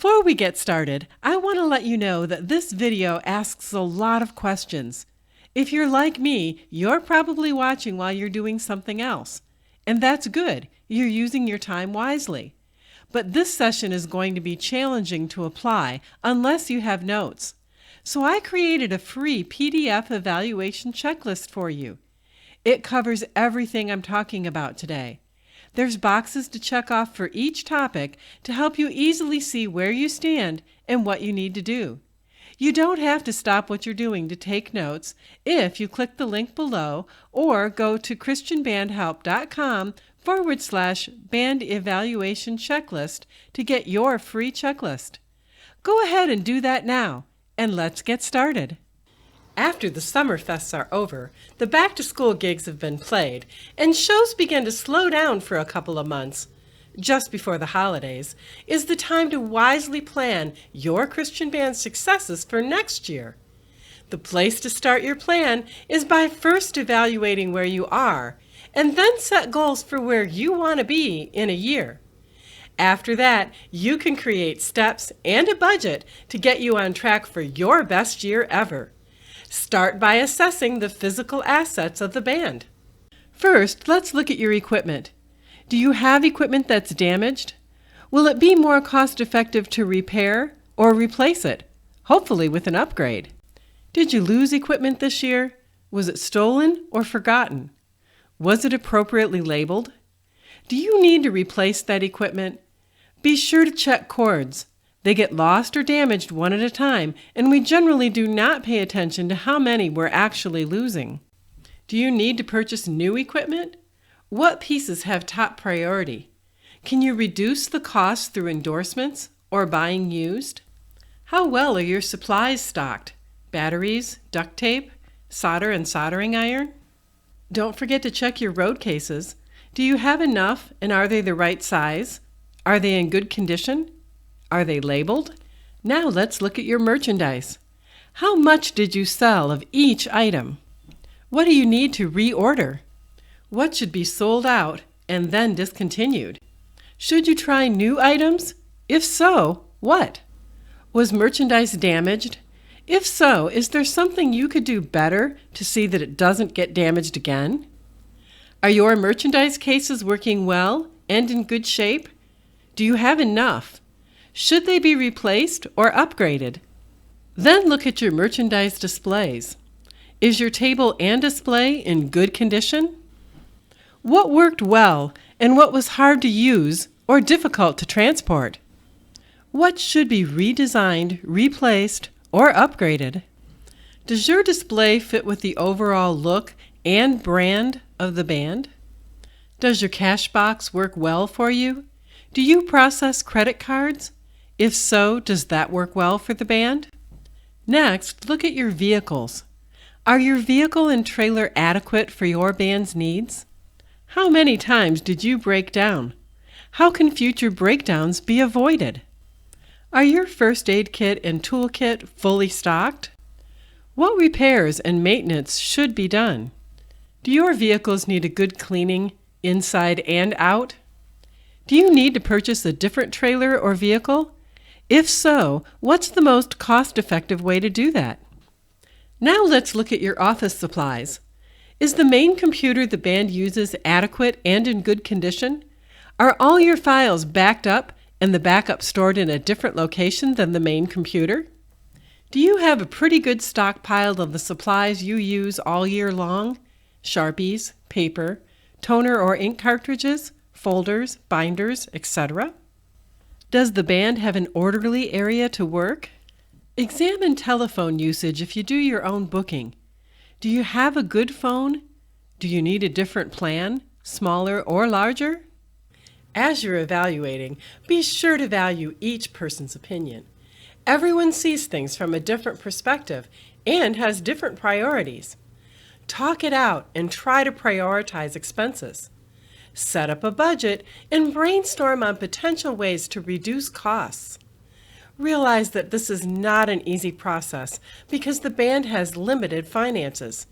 Before we get started, I want to let you know that this video asks a lot of questions. If you're like me, you're probably watching while you're doing something else. And that's good. You're using your time wisely. But this session is going to be challenging to apply unless you have notes. So I created a free PDF evaluation checklist for you. It covers everything I'm talking about today. There's boxes to check off for each topic to help you easily see where you stand and what you need to do. You don't have to stop what you're doing to take notes if you click the link below or go to christianbandhelp.com/band evaluation checklist to get your free checklist. Go ahead and do that now, and let's get started. After the summer fests are over, the back-to-school gigs have been played, and shows begin to slow down for a couple of months. Just before the holidays is the time to wisely plan your Christian band successes for next year. The place to start your plan is by first evaluating where you are, and then set goals for where you want to be in a year. After that, you can create steps and a budget to get you on track for your best year ever. Start by assessing the physical assets of the band. First, let's look at your equipment. Do you have equipment that's damaged? Will it be more cost-effective to repair or replace it, hopefully with an upgrade? Did you lose equipment this year? Was it stolen or forgotten? Was it appropriately labeled? Do you need to replace that equipment? Be sure to check cords. They get lost or damaged one at a time, and we generally do not pay attention to how many we're actually losing. Do you need to purchase new equipment? What pieces have top priority? Can you reduce the cost through endorsements or buying used? How well are your supplies stocked? Batteries, duct tape, solder and soldering iron? Don't forget to check your road cases. Do you have enough, and are they the right size? Are they in good condition? Are they labeled? Now let's look at your merchandise. How much did you sell of each item? What do you need to reorder? What should be sold out and then discontinued? Should you try new items? If so, what? Was merchandise damaged? If so, is there something you could do better to see that it doesn't get damaged again? Are your merchandise cases working well and in good shape? Do you have enough? Should they be replaced or upgraded? Then look at your merchandise displays. Is your table and display in good condition? What worked well and what was hard to use or difficult to transport? What should be redesigned, replaced, or upgraded? Does your display fit with the overall look and brand of the band? Does your cash box work well for you? Do you process credit cards? If so, does that work well for the band? Next, look at your vehicles. Are your vehicle and trailer adequate for your band's needs? How many times did you break down? How can future breakdowns be avoided? Are your first aid kit and toolkit fully stocked? What repairs and maintenance should be done? Do your vehicles need a good cleaning, inside and out? Do you need to purchase a different trailer or vehicle? If so, what's the most cost-effective way to do that? Now let's look at your office supplies. Is the main computer the band uses adequate and in good condition? Are all your files backed up and the backup stored in a different location than the main computer? Do you have a pretty good stockpile of the supplies you use all year long? Sharpies, paper, toner or ink cartridges, folders, binders, etc.? Does the band have an orderly area to work? Examine telephone usage if you do your own booking. Do you have a good phone? Do you need a different plan, smaller or larger? As you're evaluating, be sure to value each person's opinion. Everyone sees things from a different perspective and has different priorities. Talk it out and try to prioritize expenses. Set up a budget and brainstorm on potential ways to reduce costs. Realize that this is not an easy process because the band has limited finances.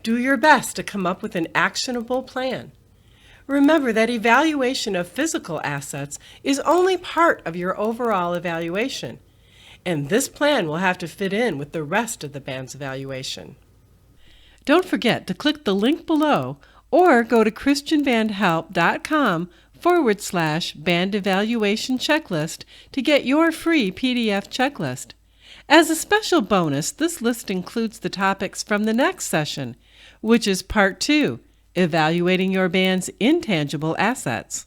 Do your best to come up with an actionable plan. Remember that evaluation of physical assets is only part of your overall evaluation, and this plan will have to fit in with the rest of the band's evaluation. Don't forget to click the link below or go to christianbandhelp.com/band evaluation checklist to get your free PDF checklist. As a special bonus, this list includes the topics from the next session, which is Part 2, Evaluating Your Band's Intangible Assets.